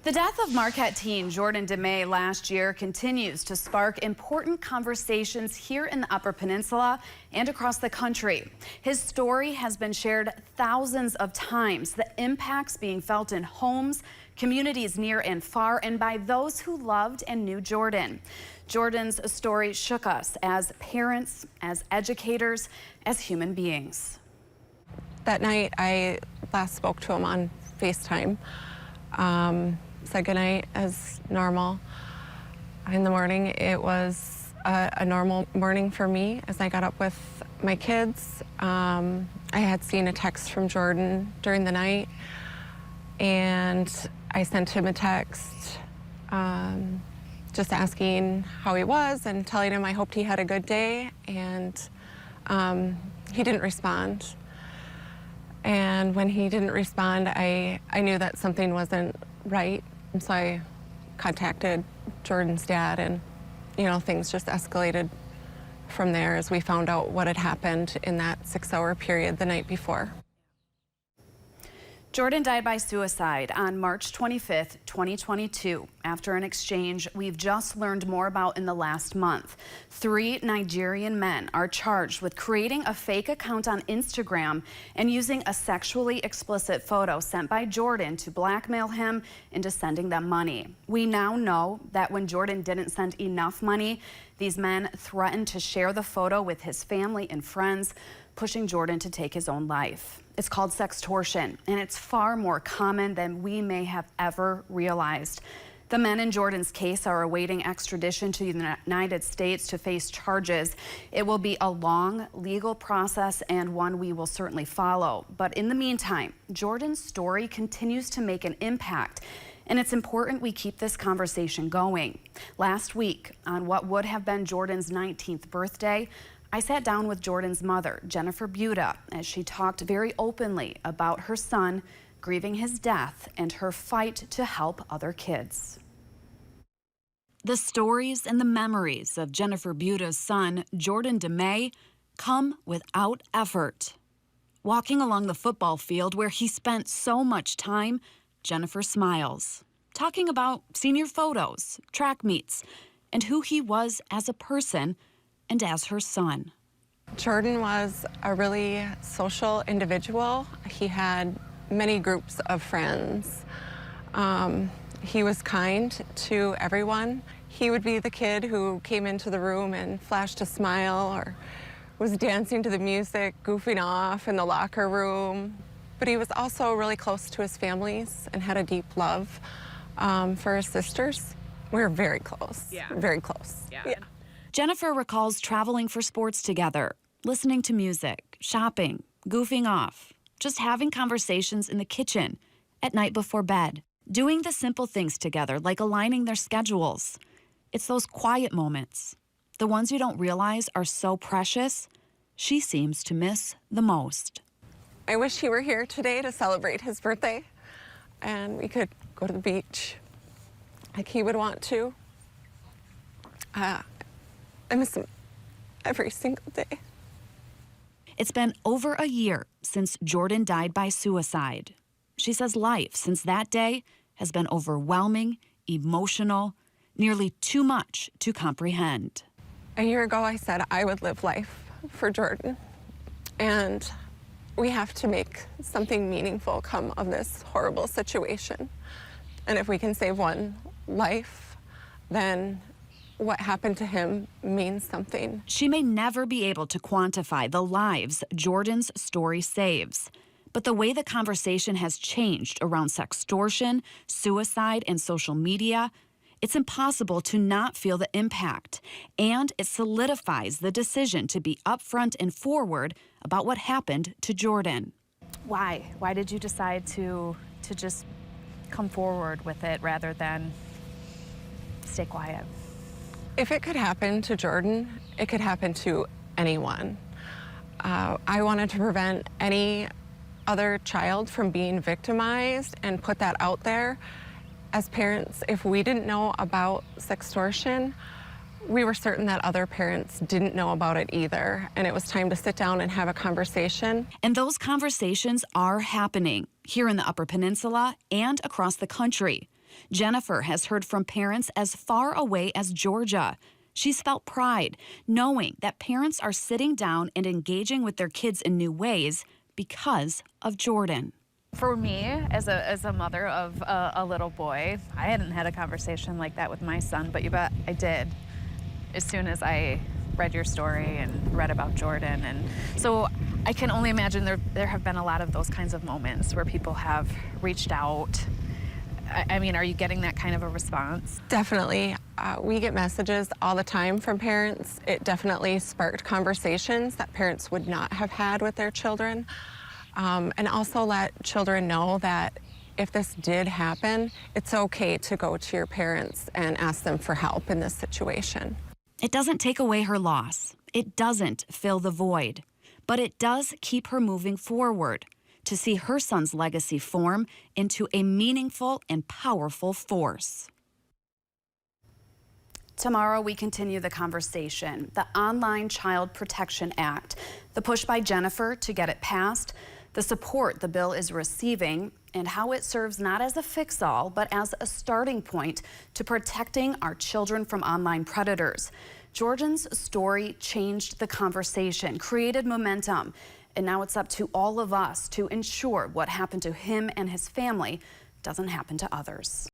The death of Marquette teen Jordan DeMay last year continues to spark important conversations here in the Upper Peninsula and across the country. His story has been shared thousands of times, the impacts being felt in homes, communities near and far, and by those who loved and knew Jordan. Jordan's story shook us as parents, as educators, as human beings. That night, I last spoke to him on FaceTime. Said goodnight as normal. In the morning, it was a normal morning for me as I got up with my kids. I had seen a text from Jordan during the night, and I sent him a text just asking how he was and telling him I hoped he had a good day, and he didn't respond. And when he didn't respond, I knew that something wasn't right. So I contacted Jordan's dad, and, things just escalated from there as we found out what had happened in that 6-hour period the night before. Jordan died by suicide on March 25th, 2022, after an exchange we've just learned more about in the last month. 3 Nigerian men are charged with creating a fake account on Instagram and using a sexually explicit photo sent by Jordan to blackmail him into sending them money. We now know that when Jordan didn't send enough money, these men threatened to share the photo with his family and friends, pushing Jordan to take his own life. It's called sextortion, and it's far more common than we may have ever realized. The men in Jordan's case are awaiting extradition to the United States to face charges. It will be a long legal process and one we will certainly follow. But in the meantime, Jordan's story continues to make an impact, and it's important we keep this conversation going. Last week, on what would have been Jordan's 19th birthday, I sat down with Jordan's mother, Jennifer Buta, as she talked very openly about her son grieving his death and her fight to help other kids. The stories and the memories of Jennifer Buta's son, Jordan DeMay, come without effort. Walking along the football field where he spent so much time, Jennifer smiles, talking about senior photos, track meets, and who he was as a person and as her son. Jordan was a really social individual. He had many groups of friends. He was kind to everyone. He would be the kid who came into the room and flashed a smile or was dancing to the music, goofing off in the locker room. But he was also really close to his families and had a deep love for his sisters. We were very close, very close. Yeah. Jennifer recalls traveling for sports together, listening to music, shopping, goofing off, just having conversations in the kitchen, at night before bed, doing the simple things together like aligning their schedules. It's those quiet moments, the ones you don't realize are so precious, she seems to miss the most. I wish he were here today to celebrate his birthday and we could go to the beach like he would want to. I miss him every single day. It's been over a year since Jordan died by suicide. She says life since that day has been overwhelming, emotional, nearly too much to comprehend. A year ago, I said I would live life for Jordan, and we have to make something meaningful come of this horrible situation. And if we can save one life, then what happened to him means something. She may never be able to quantify the lives Jordan's story saves, but the way the conversation has changed around sextortion, suicide, and social media, it's impossible to not feel the impact, and it solidifies the decision to be upfront and forward about what happened to Jordan. Why? Why did you decide to just come forward with it rather than stay quiet? If it could happen to Jordan, it could happen to anyone. I wanted to prevent any other child from being victimized and put that out there. As parents, if we didn't know about sextortion, we were certain that other parents didn't know about it either, and it was time to sit down and have a conversation. And those conversations are happening here in the Upper Peninsula and across the country. Jennifer has heard from parents as far away as Georgia. She's felt pride, knowing that parents are sitting down and engaging with their kids in new ways because of Jordan. For me, as a mother of a little boy, I hadn't had a conversation like that with my son, but you bet I did as soon as I read your story and read about Jordan. And so I can only imagine there have been a lot of those kinds of moments where people have reached out. I mean, are you getting that kind of a response? Definitely. We get messages all the time from parents. It definitely sparked conversations that parents would not have had with their children. And also let children know that if this did happen, it's okay to go to your parents and ask them for help in this situation. It doesn't take away her loss. It doesn't fill the void. But it does keep her moving forward to see her son's legacy form into a meaningful and powerful force. Tomorrow, we continue the conversation. The Online Child Protection Act, the push by Jennifer to get it passed, the support the bill is receiving, and how it serves not as a fix-all, but as a starting point to protecting our children from online predators. Jordan's story changed the conversation, created momentum, and now it's up to all of us to ensure what happened to him and his family doesn't happen to others.